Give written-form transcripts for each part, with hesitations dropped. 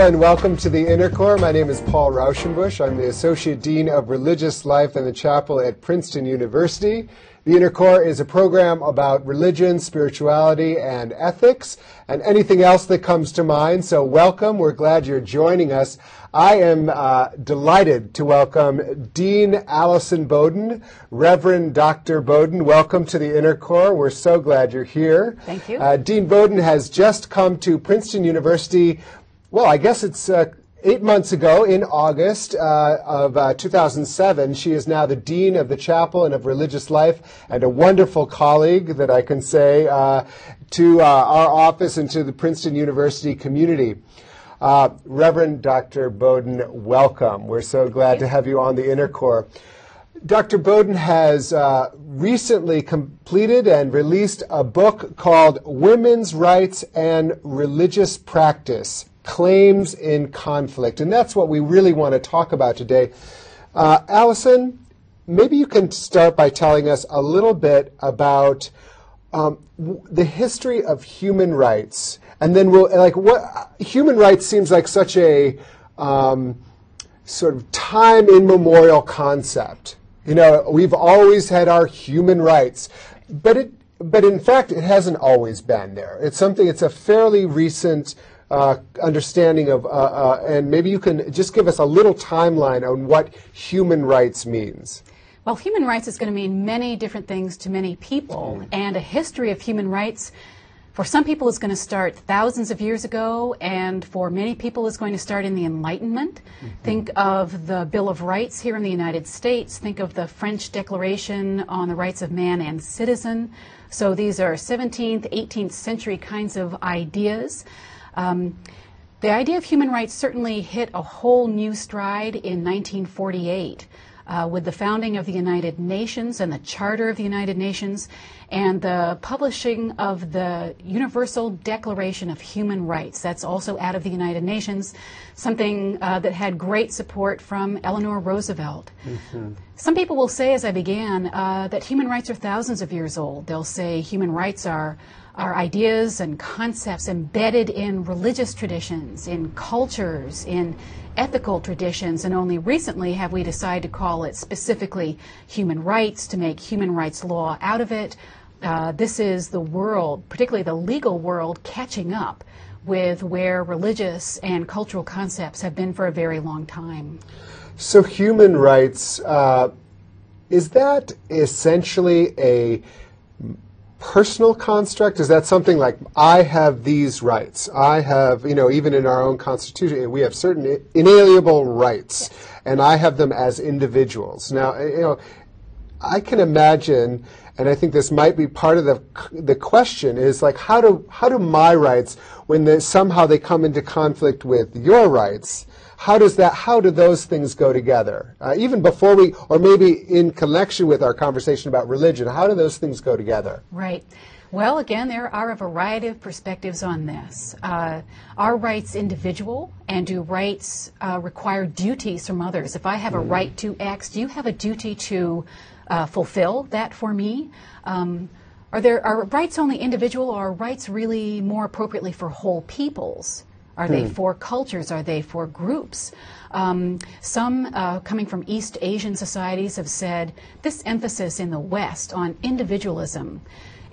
and welcome to the Inner Core. My name is Paul Rauschenbusch. I'm the Associate Dean of Religious Life in the Chapel at Princeton University. The Inner Core is a program about religion, spirituality, and ethics, and anything else that comes to mind. So welcome. We're glad you're joining us. I am delighted to welcome Dean Allison Bowden. Reverend Dr. Bowden, welcome to the Inner Core. We're so glad you're here. Thank you. Dean Bowden has just come to Princeton University. Well, I guess it's 8 months ago, in August of 2007. She is now the Dean of the Chapel and of Religious Life, and a wonderful colleague that I can say to our office and to the Princeton University community. Reverend Dr. Bowden, welcome. We're so glad to have you on the Inner Core. Dr. Bowden has recently completed and released a book called Women's Rights and Religious Practice: Claims in Conflict. And that's what we really want to talk about today. Allison, maybe you can start by telling us a little bit about the history of human rights. And then what human rights seems like such a sort of time immemorial concept. You know, we've always had our human rights, but in fact, it hasn't always been there. It's a fairly recent understanding of, and maybe you can just give us a little timeline on what human rights means. Well, human rights is going to mean many different things to many people, and a history of human rights for some people is going to start thousands of years ago, and for many people is going to start in the Enlightenment. Think of the Bill of Rights here in the United States. Think of the French Declaration on the Rights of Man and Citizen. So these are 17th, 18th century kinds of ideas. The idea of human rights certainly hit a whole new stride in 1948 with the founding of the United Nations and the Charter of the United Nations and the publishing of the Universal Declaration of Human Rights. That's also out of the United Nations, something that had great support from Eleanor Roosevelt. Some people will say, as I began, that human rights are thousands of years old. They'll say human rights are ideas and concepts embedded in religious traditions, in cultures, in ethical traditions, and only recently have we decided to call it specifically human rights, to make human rights law out of it. This is the world, particularly the legal world, catching up with where religious and cultural concepts have been for a very long time. So human rights, is that essentially a personal construct? Is that something like, I have these rights? I have, even in our own Constitution, we have certain inalienable rights, and I have them as individuals. Now, I can imagine, and I think this might be part of the question, is like, how do my rights, when somehow they come into conflict with your rights, how do those things go together? Even before or maybe in connection with our conversation about religion, how do those things go together? Right. Well, again, there are a variety of perspectives on this. Are rights individual, and do rights require duties from others? If I have a right to X, do you have a duty to fulfill that for me? Are rights only individual, or are rights really more appropriately for whole peoples? Are they for cultures? Are they for groups? Some coming from East Asian societies have said this emphasis in the West on individualism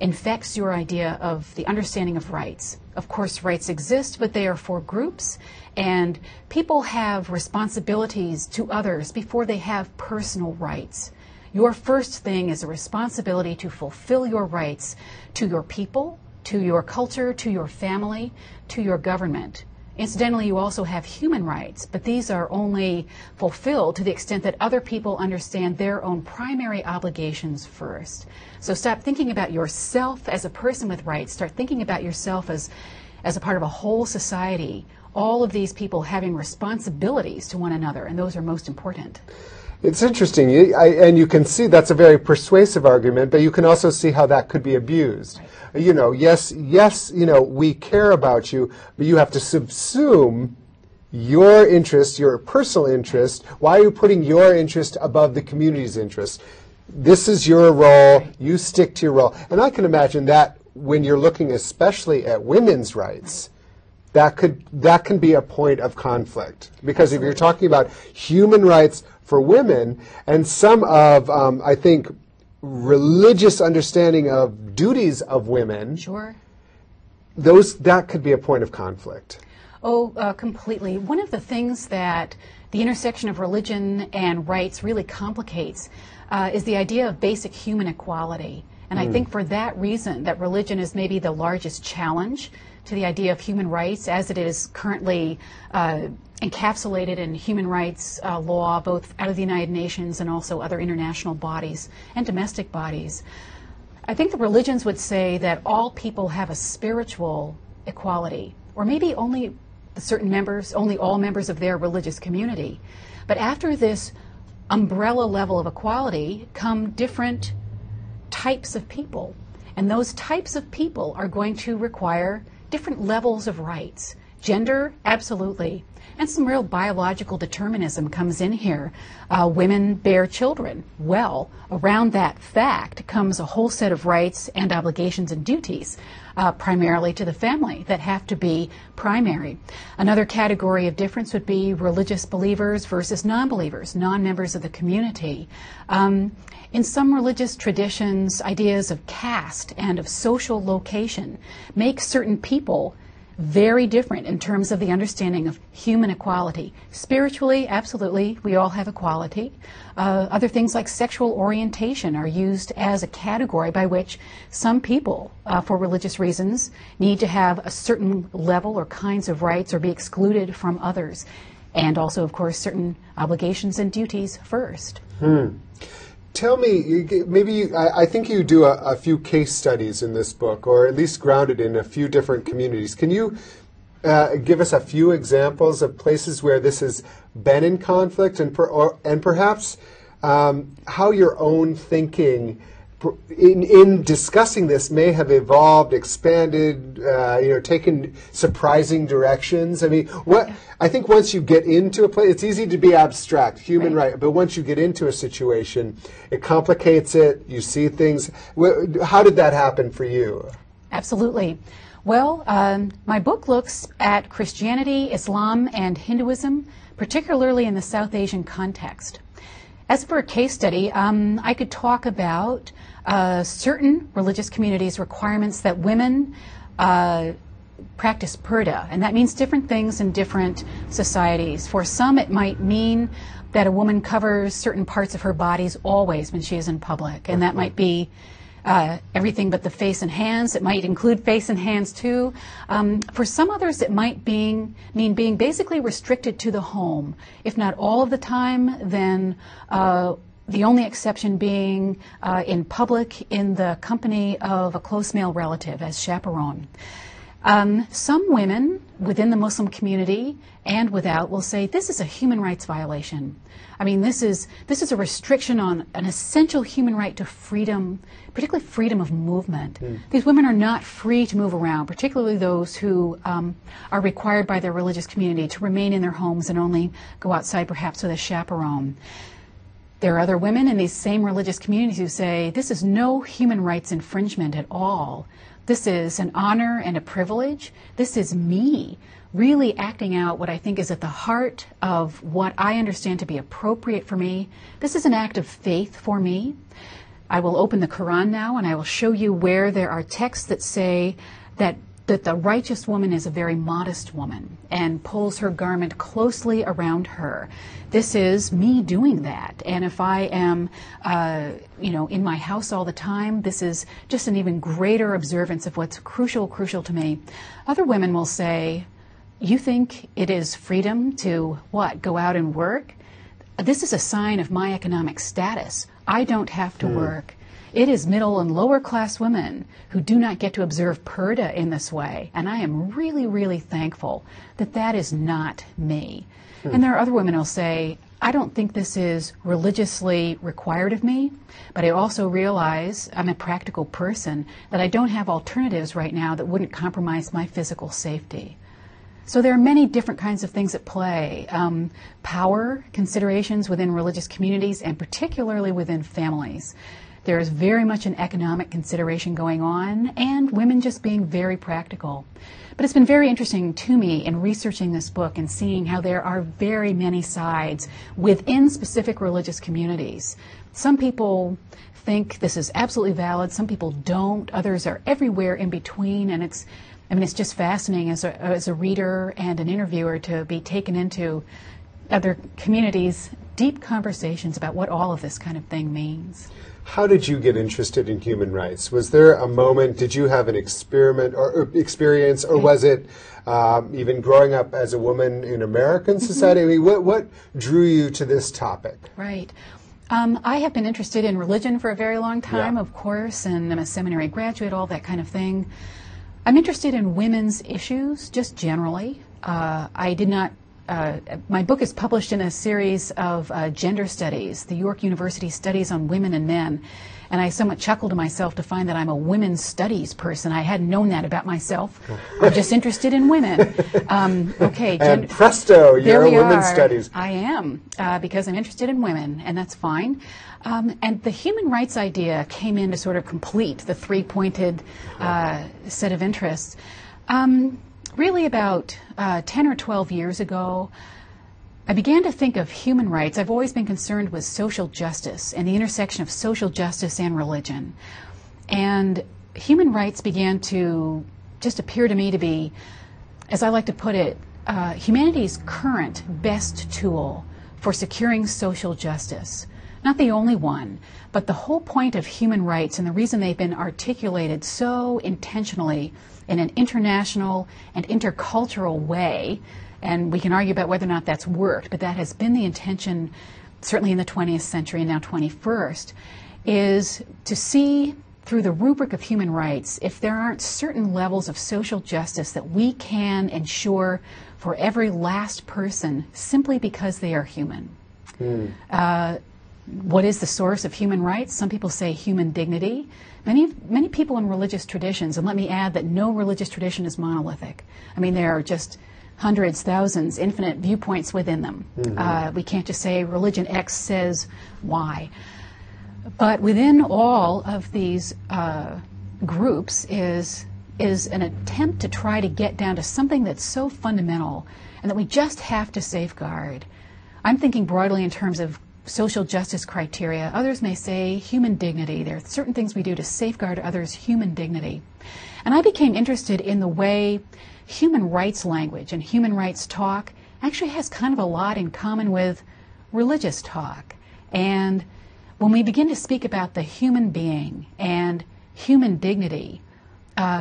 infects your idea of the understanding of rights. Of course, rights exist, but they are for groups, and people have responsibilities to others before they have personal rights. Your first thing is a responsibility to fulfill your rights to your people, to your culture, to your family, to your government. Incidentally, you also have human rights, but these are only fulfilled to the extent that other people understand their own primary obligations first. So stop thinking about yourself as a person with rights. Start thinking about yourself as a part of a whole society, all of these people having responsibilities to one another, and those are most important. It's interesting, and you can see that's a very persuasive argument, but you can also see how that could be abused. Right. Yes, we care about you, but you have to subsume your interest, your personal interest. Why are you putting your interest above the community's interest? This is your role. Right. You stick to your role. And I can imagine that when you're looking especially at women's rights, that can be a point of conflict. Because if you're talking about human rights for women and some of, I think, religious understanding of duties of women, Sure. that could be a point of conflict. Oh, completely. One of the things that the intersection of religion and rights really complicates is the idea of basic human equality. And I think for that reason, that religion is maybe the largest challenge to the idea of human rights as it is currently encapsulated in human rights law, both out of the United Nations and also other international bodies and domestic bodies. I think the religions would say that all people have a spiritual equality, or maybe only certain members, only all members of their religious community. But after this umbrella level of equality come different types of people. And those types of people are going to require different levels of rights. Gender, absolutely. And some real biological determinism comes in here. Women bear children. Well, around that fact comes a whole set of rights and obligations and duties, primarily to the family, that have to be primary. Another category of difference would be religious believers versus non-believers, non-members of the community. In some religious traditions, ideas of caste and of social location make certain people very different in terms of the understanding of human equality. Spiritually, absolutely, we all have equality. Other things like sexual orientation are used as a category by which some people, for religious reasons, need to have a certain level or kinds of rights or be excluded from others. And also, of course, certain obligations and duties first. Tell me, I think you do a few case studies in this book, or at least grounded in a few different communities. Can you give us a few examples of places where this has been in conflict, and perhaps how your own thinking in discussing this may have evolved, expanded, taken surprising directions? I mean, I think once you get into a place, it's easy to be abstract, human right, but once you get into a situation, it complicates it, you see things. How did that happen for you? Absolutely. Well, my book looks at Christianity, Islam, and Hinduism, particularly in the South Asian context. As for a case study, I could talk about certain religious communities' requirements that women practice purdah, and that means different things in different societies. For some, it might mean that a woman covers certain parts of her bodies always when she is in public, and that might be everything but the face and hands. It might include face and hands too. For some others, it might mean being basically restricted to the home. If not all of the time, then the only exception being in public in the company of a close male relative as chaperone. Some women within the Muslim community and without will say this is a human rights violation. I mean, this is a restriction on an essential human right to freedom, particularly freedom of movement. These women are not free to move around, particularly those who are required by their religious community to remain in their homes and only go outside perhaps with a chaperone. There are other women in these same religious communities who say this is no human rights infringement at all. This is an honor and a privilege. This is me really acting out what I think is at the heart of what I understand to be appropriate for me. This is an act of faith for me. I will open the Quran now and I will show you where there are texts that say that the righteous woman is a very modest woman and pulls her garment closely around her. This is me doing that. And if I am, in my house all the time, this is just an even greater observance of what's crucial to me. Other women will say, you think it is freedom to, go out and work? This is a sign of my economic status. I don't have to work. It is middle and lower class women who do not get to observe purdah in this way. And I am really, really thankful that that is not me. And there are other women who'll say, I don't think this is religiously required of me, but I also realize I'm a practical person, that I don't have alternatives right now that wouldn't compromise my physical safety. So there are many different kinds of things at play. Power considerations within religious communities and particularly within families. There is very much an economic consideration going on, and women just being very practical. But it's been very interesting to me in researching this book and seeing how there are very many sides within specific religious communities. Some people think this is absolutely valid, some people don't, others are everywhere in between, and it's just fascinating as a reader and an interviewer to be taken into other communities' deep conversations about what all of this kind of thing means. How did you get interested in human rights? Was there a moment, did you have an experience, or was it even growing up as a woman in American society? I mean, what drew you to this topic? Right. I have been interested in religion for a very long time, of course, and I'm a seminary graduate, all that kind of thing. I'm interested in women's issues, just generally. My book is published in a series of gender studies, the York University Studies on Women and Men, and I somewhat chuckle to myself to find that I'm a women's studies person. I hadn't known that about myself. I'm just interested in women. And presto, you're a women's studies. I am, because I'm interested in women, and that's fine. And the human rights idea came in to sort of complete the three-pointed set of interests. Really about 10 or 12 years ago, I began to think of human rights. I've always been concerned with social justice and the intersection of social justice and religion. And human rights began to just appear to me to be, as I like to put it, humanity's current best tool for securing social justice. Not the only one, but the whole point of human rights and the reason they've been articulated so intentionally in an international and intercultural way, and we can argue about whether or not that's worked, but that has been the intention, certainly in the 20th century and now 21st, is to see through the rubric of human rights if there aren't certain levels of social justice that we can ensure for every last person simply because they are human. What is the source of human rights? Some people say human dignity. Many people in religious traditions, and let me add that no religious tradition is monolithic. I mean, there are just hundreds, thousands, infinite viewpoints within them. We can't just say religion X says Y. But within all of these groups is an attempt to try to get down to something that's so fundamental and that we just have to safeguard. I'm thinking broadly in terms of social justice criteria. Others may say human dignity. There are certain things we do to safeguard others' human dignity. And I became interested in the way human rights language and human rights talk actually has kind of a lot in common with religious talk. And when we begin to speak about the human being and human dignity,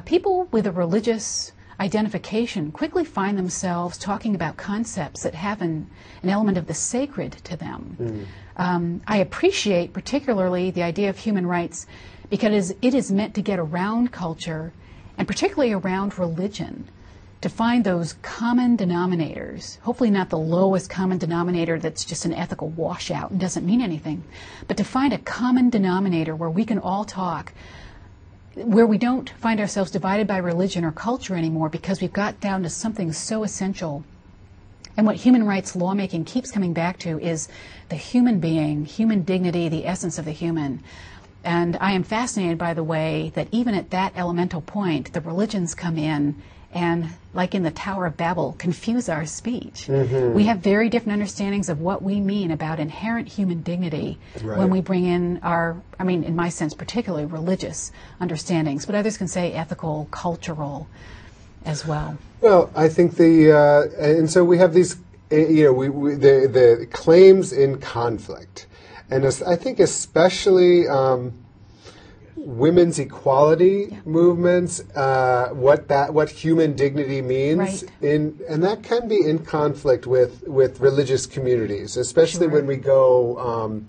people with a religious identification quickly find themselves talking about concepts that have an element of the sacred to them. I appreciate particularly the idea of human rights because it is meant to get around culture and particularly around religion, to find those common denominators, hopefully not the lowest common denominator that's just an ethical washout and doesn't mean anything, but to find a common denominator where we can all talk, where we don't find ourselves divided by religion or culture anymore because we've got down to something so essential. And what human rights lawmaking keeps coming back to is the human being, human dignity, the essence of the human. And I am fascinated by the way that even at that elemental point, the religions come in and, like in the Tower of Babel, confuse our speech. We have very different understandings of what we mean about inherent human dignity when we bring in our, I mean, in my sense, particularly religious understandings, but others can say ethical, cultural as well. Well, I think and so we have these, the claims in conflict. And I think especially women's equality movements, what human dignity means, and that can be in conflict with religious communities, especially when we go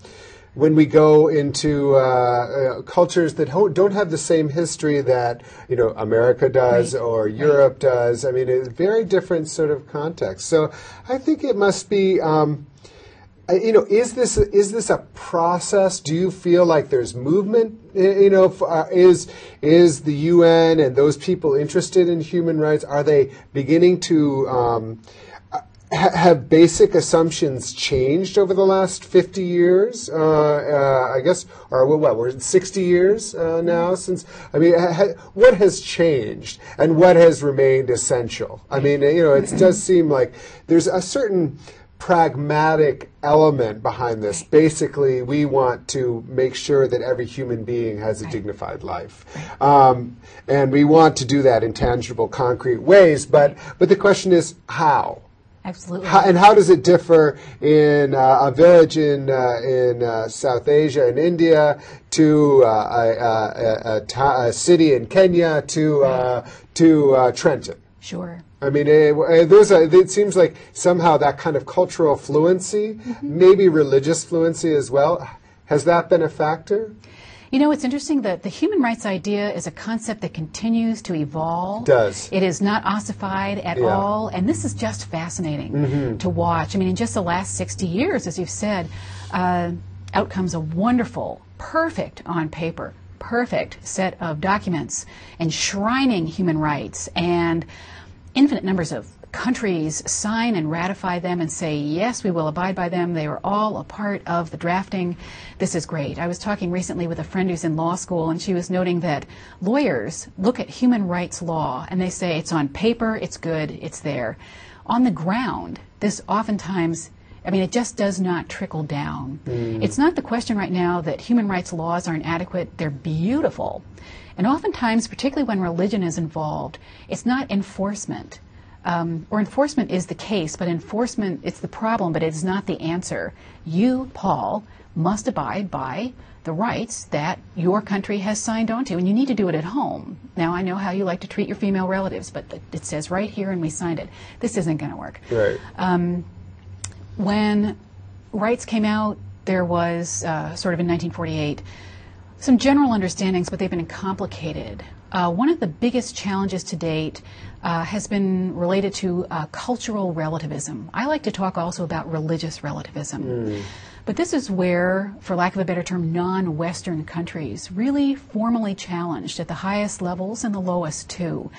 into cultures that don't have the same history that America does or Europe does. I mean, it's a very different sort of context. So I think it must be. Is this a process? Do you feel like there's movement? Is the UN and those people interested in human rights? Are they beginning to? have basic assumptions changed over the last 50 years? I guess, or what, we're 60 years now since, I mean, what has changed and what has remained essential? I mean, it does seem like there's a certain pragmatic element behind this. Basically, we want to make sure that every human being has a dignified life. And we want to do that in tangible, concrete ways. But the question is, how? Absolutely. And how does it differ in a village in South Asia, in India, to a city in Kenya, to Trenton? Sure. I mean, it seems like somehow that kind of cultural fluency, maybe religious fluency as well, has that been a factor? It's interesting that the human rights idea is a concept that continues to evolve. It does. It is not ossified at all, and this is just fascinating to watch. I mean, in just the last 60 years, as you've said, out comes a wonderful, perfect on paper, perfect set of documents enshrining human rights, and infinite numbers of countries sign and ratify them and say, yes, we will abide by them. They were all a part of the drafting. This is great. I was talking recently with a friend who's in law school, and she was noting that lawyers look at human rights law and they say it's on paper, it's good, it's there. On the ground, this oftentimes, I mean, it just does not trickle down. It's not the question right now that human rights laws aren't adequate. They're beautiful. And oftentimes, particularly when religion is involved, it's not enforcement. Or enforcement is the case, but enforcement, it's the problem, but it's not the answer. You, Paul, must abide by the rights that your country has signed on to, and you need to do it at home. Now, I know how you like to treat your female relatives, but it says right here, and we signed it. This isn't going to work. Right. When rights came out, there was, sort of in 1948, some general understandings, but they've been complicated. One of the biggest challenges to date has been related to cultural relativism. I like to talk also about religious relativism. But this is where, for lack of a better term, non-Western countries really formally challenged at the highest levels and the lowest too,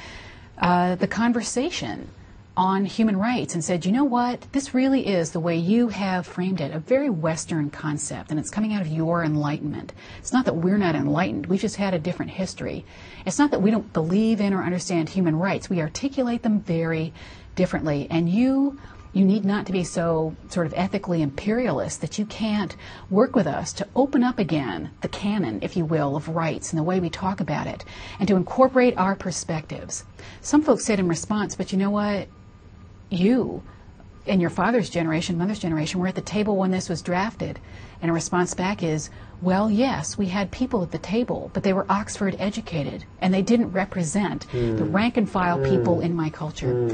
the conversation on human rights and said, you know what, this really is the way you have framed it, a very Western concept, and it's coming out of your enlightenment. It's not that we're not enlightened, we've just had a different history. It's not that we don't believe in or understand human rights, we articulate them very differently, and you need not to be so sort of ethically imperialist that you can't work with us to open up again the canon, if you will, of rights and the way we talk about it, and to incorporate our perspectives. Some folks said in response, but you know what, you and your father's generation, mother's generation, were at the table when this was drafted. And a response back is, well, yes, we had people at the table, but they were Oxford educated, and they didn't represent the rank and file people in my culture.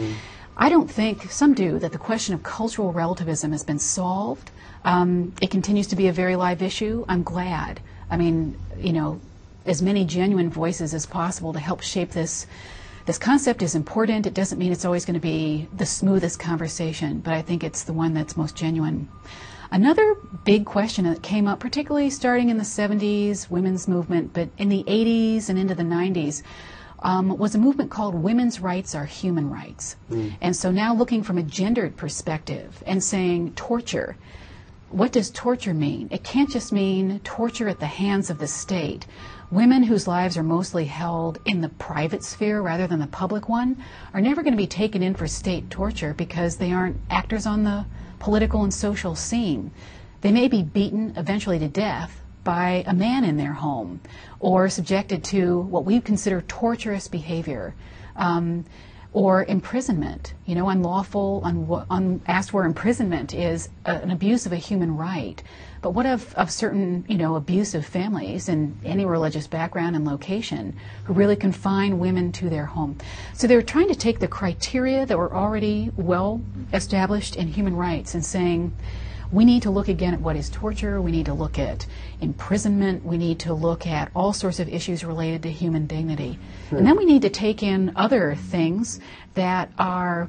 I don't think, some do, that the question of cultural relativism has been solved. It continues to be a very live issue. I'm glad. I mean, as many genuine voices as possible to help shape this. This concept is important. It doesn't mean it's always going to be the smoothest conversation, but I think it's the one that's most genuine. Another big question that came up, particularly starting in the 70s, women's movement, but in the 80s and into the 90s, was a movement called Women's Rights Are Human Rights. And so now looking from a gendered perspective and saying torture, what does torture mean? It can't just mean torture at the hands of the state. Women whose lives are mostly held in the private sphere rather than the public one are never going to be taken in for state torture because they aren't actors on the political and social scene. They may be beaten eventually to death by a man in their home or subjected to what we consider torturous behavior or imprisonment. Unlawful, unasked for imprisonment is an abuse of a human right. But what of certain, abusive families in any religious background and location who really confine women to their home? So they were trying to take the criteria that were already well established in human rights and saying, we need to look again at what is torture, we need to look at imprisonment, we need to look at all sorts of issues related to human dignity. And then we need to take in other things that are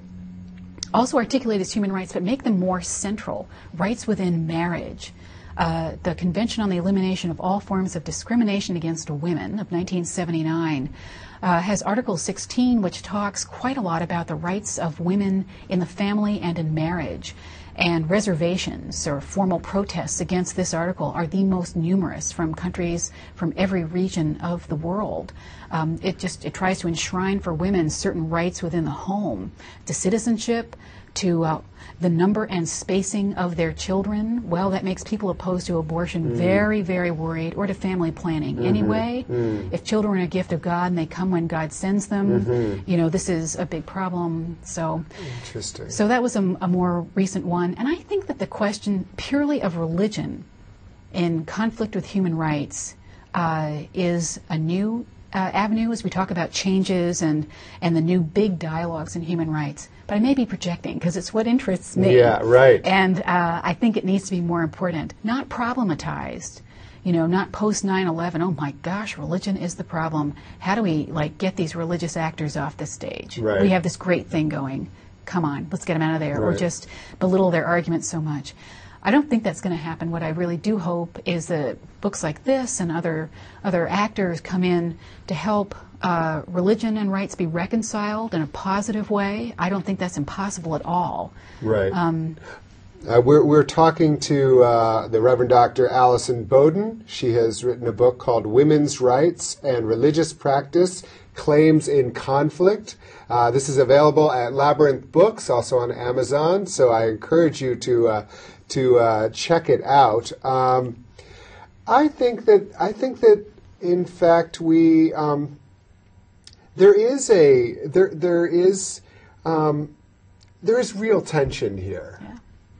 also articulated as human rights, but make them more central. Rights within marriage, the Convention on the Elimination of All Forms of Discrimination Against Women of 1979 has Article 16, which talks quite a lot about the rights of women in the family and in marriage. And reservations or formal protests against this article are the most numerous from countries from every region of the world. It tries to enshrine for women certain rights within the home, to citizenship, to the number and spacing of their children. Well, that makes people opposed to abortion very, very worried, or to family planning. Anyway, if children are a gift of God and they come when God sends them, you know, this is a big problem. So, interesting. So that was a more recent one. And I think that the question purely of religion in conflict with human rights is a new avenue as we talk about changes and the new big dialogues in human rights. But I may be projecting because it's what interests me. Yeah, right. And I think it needs to be more important, not problematized. You know, not post 9/11. Oh my gosh, religion is the problem. How do we get these religious actors off the stage? Right. We have this great thing going. Come on, let's get them out of there, Right. or just belittle their arguments so much. I don't think that's going to happen. What I really do hope is that books like this and other actors come in to help religion and rights be reconciled in a positive way. I don't think that's impossible at all. Right. We're talking to the Reverend Dr. Allison Bowden. She has written a book called Women's Rights and Religious Practice, Claims in Conflict. This is available at Labyrinth Books, also on Amazon, so I encourage you to check it out. I think that in fact there is real tension here. Yeah.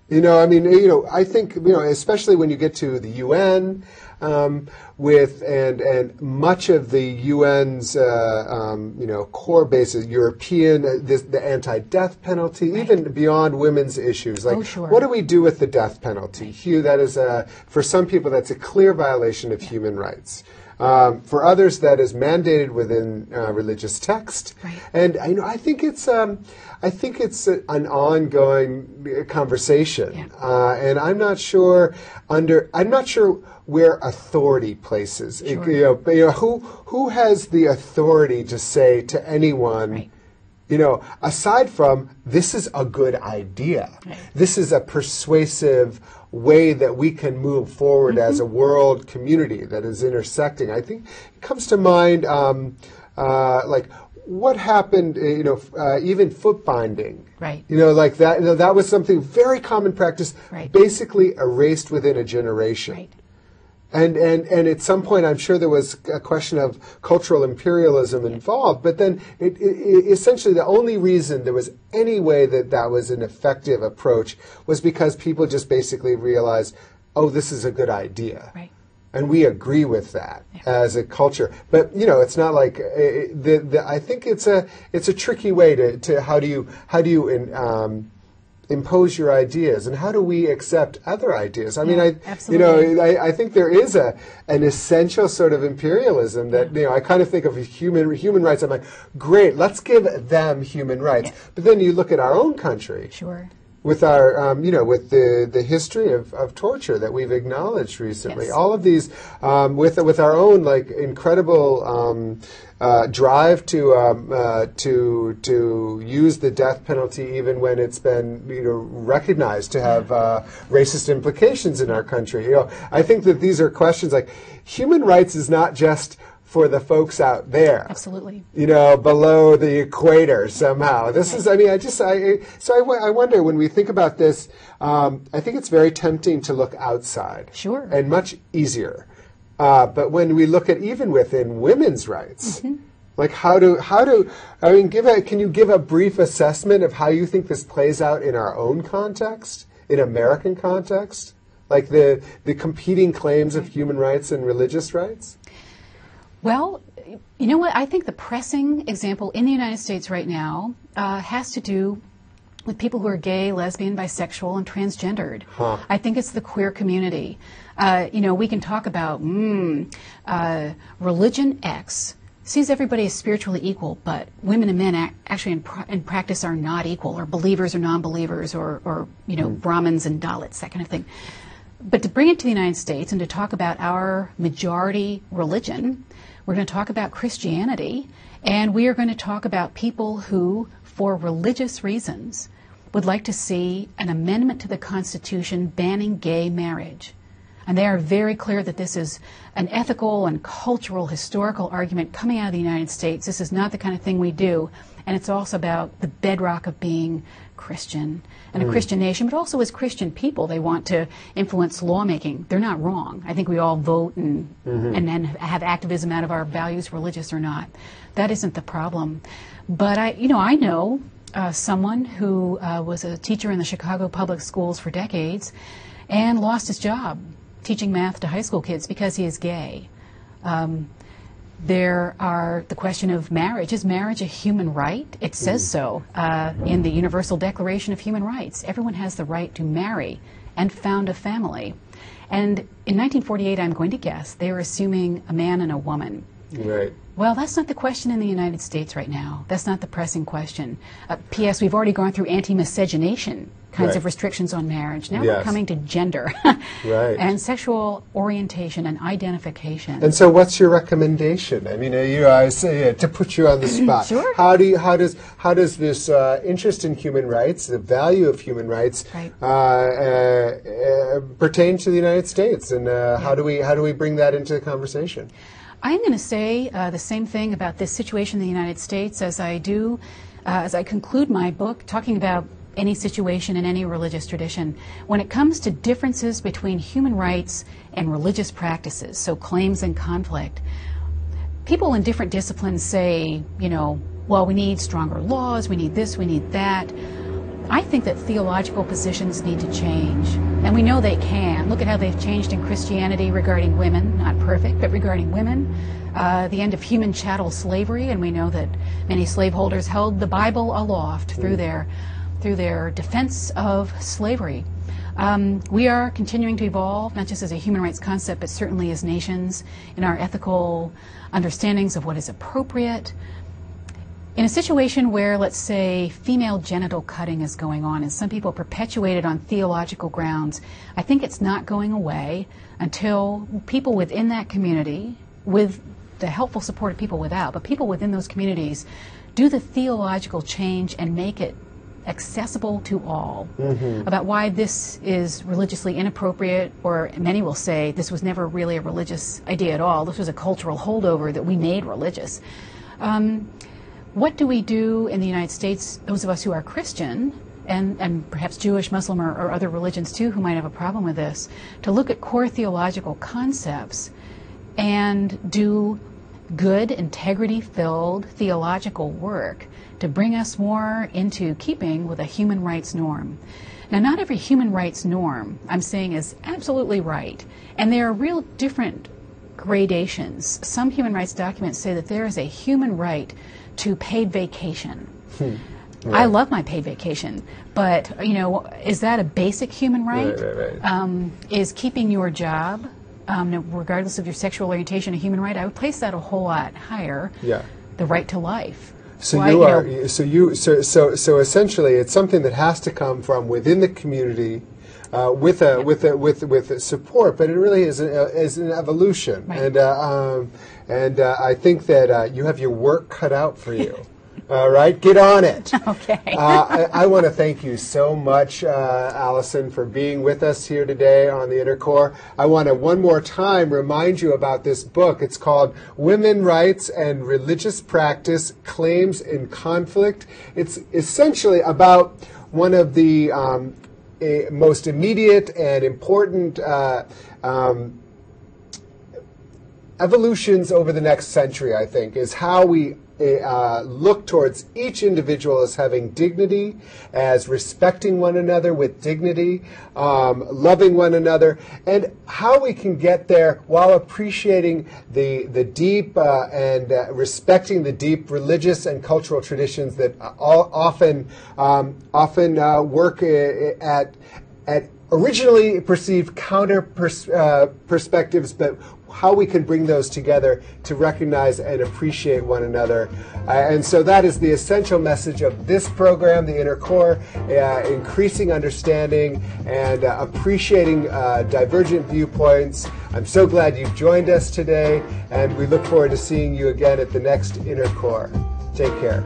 You know, I mean, you know, I think, you know, especially when you get to the UN, with and much of the UN's you know, core bases, European, the anti-death penalty, Right. even beyond women's issues. Like, sure. what do we do with the death penalty? Hugh, that is for some people that's a clear violation of human rights. For others, that is mandated within religious text, Right. and you know, I think it's an ongoing conversation, Yeah. and I'm not sure where authority places. Sure. You know, who has the authority to say to anyone, Right. you know, aside from this is a good idea, Right. this is a persuasive way that we can move forward as a world community that is intersecting. I think it comes to mind like what happened, you know, even foot binding. Right. You know, like that. You know, that was something very common practice, Right. basically erased within a generation. Right. And at some point, I'm sure there was a question of cultural imperialism involved. But then, essentially, the only reason there was any way that was an effective approach was because people just basically realized, oh, this is a good idea. Right. And we agree with that as a culture. But you know, it's not like I think it's a tricky way to how do you impose your ideas, and how do we accept other ideas? I mean, absolutely. I think there is an essential sort of imperialism that, you know, I kind of think of human rights. I'm like, great, let's give them human rights. Yeah. But then you look at our own country. Sure. With our, you know, with the history of torture that we've acknowledged recently, Yes. all of these, with our own like incredible drive to use the death penalty, even when it's been, you know, recognized to have racist implications in our country. You know, I think that these are questions like human rights is not just for the folks out there. Absolutely. You know, below the equator somehow. This is, I mean, I wonder when we think about this, I think it's very tempting to look outside. Sure. And much easier. But when we look at even within women's rights, like can you give a brief assessment of how you think this plays out in our own context, in American context? Like the competing claims of human rights and religious rights? Well, you know what? I think the pressing example in the United States right now has to do with people who are gay, lesbian, bisexual, and transgendered. Huh. I think it's the queer community. You know, we can talk about religion X sees everybody as spiritually equal, but women and men actually in practice are not equal, or believers or non-believers, or you know, Brahmins and Dalits, that kind of thing. But to bring it to the United States and to talk about our majority religion, we're going to talk about Christianity, and we are going to talk about people who, for religious reasons, would like to see an amendment to the Constitution banning gay marriage. And they are very clear that this is an ethical and cultural, historical argument coming out of the United States. This is not the kind of thing we do. And it's also about the bedrock of being Christian and a Christian nation, but also as Christian people, they want to influence lawmaking. They're not wrong. I think we all vote and then have activism out of our values, religious or not. That isn't the problem. But I know someone who was a teacher in the Chicago public schools for decades and lost his job teaching math to high school kids because he is gay. There are the question of marriage. Is marriage a human right? It says so in the Universal Declaration of Human Rights. Everyone has the right to marry and found a family. And in 1948, I'm going to guess, they were assuming a man and a woman. Right. Well, that's not the question in the United States right now. That's not the pressing question. P.S. We've already gone through anti-miscegenation kinds of restrictions on marriage. Now we're coming to gender and sexual orientation and identification. And so what's your recommendation? I mean, I say to put you on the spot. Sure. How does this interest in human rights, the value of human rights, pertain to the United States? And how do we bring that into the conversation? I'm going to say the same thing about this situation in the United States as I do, as I conclude my book, talking about any situation in any religious tradition. When it comes to differences between human rights and religious practices, so claims and conflict, people in different disciplines say, well, we need stronger laws, we need this, we need that. I think that theological positions need to change, and we know they can. Look at how they've changed in Christianity regarding women, not perfect, but regarding women, the end of human chattel slavery, and we know that many slaveholders held the Bible aloft through their defense of slavery. We are continuing to evolve, not just as a human rights concept, but certainly as nations in our ethical understandings of what is appropriate. In a situation where, let's say, female genital cutting is going on, and some people perpetuate it on theological grounds, I think it's not going away until people within that community, with the helpful support of people without, but people within those communities, do the theological change and make it accessible to all about why this is religiously inappropriate, or many will say this was never really a religious idea at all. This was a cultural holdover that we made religious. What do we do in the United States, those of us who are Christian, and perhaps Jewish, Muslim, or other religions too who might have a problem with this, to look at core theological concepts and do good, integrity-filled theological work to bring us more into keeping with a human rights norm. Now, not every human rights norm, I'm saying, is absolutely right, and there are real different gradations. Some human rights documents say that there is a human right to paid vacation. I love my paid vacation, but is that a basic human right? Right. Is keeping your job, regardless of your sexual orientation, a human right? I would place that a whole lot higher. Yeah. The right to life. So so essentially, it's something that has to come from within the community. With support, but it really is an evolution, and I think that you have your work cut out for you. All right, get on it. Okay. I want to thank you so much, Allison, for being with us here today on the Inner Core. I want to one more time remind you about this book. It's called Women Rights and Religious Practice, Claims in Conflict. It's essentially about one of the most immediate and important evolutions over the next century, I think, is how we look towards each individual as having dignity, as respecting one another with dignity, loving one another, and how we can get there while appreciating the deep and respecting the deep religious and cultural traditions that often work at originally perceived counter perspectives, but how we can bring those together to recognize and appreciate one another. And so that is the essential message of this program, the Inner Core, increasing understanding and appreciating divergent viewpoints. I'm so glad you've joined us today, and we look forward to seeing you again at the next Inner Core. Take care.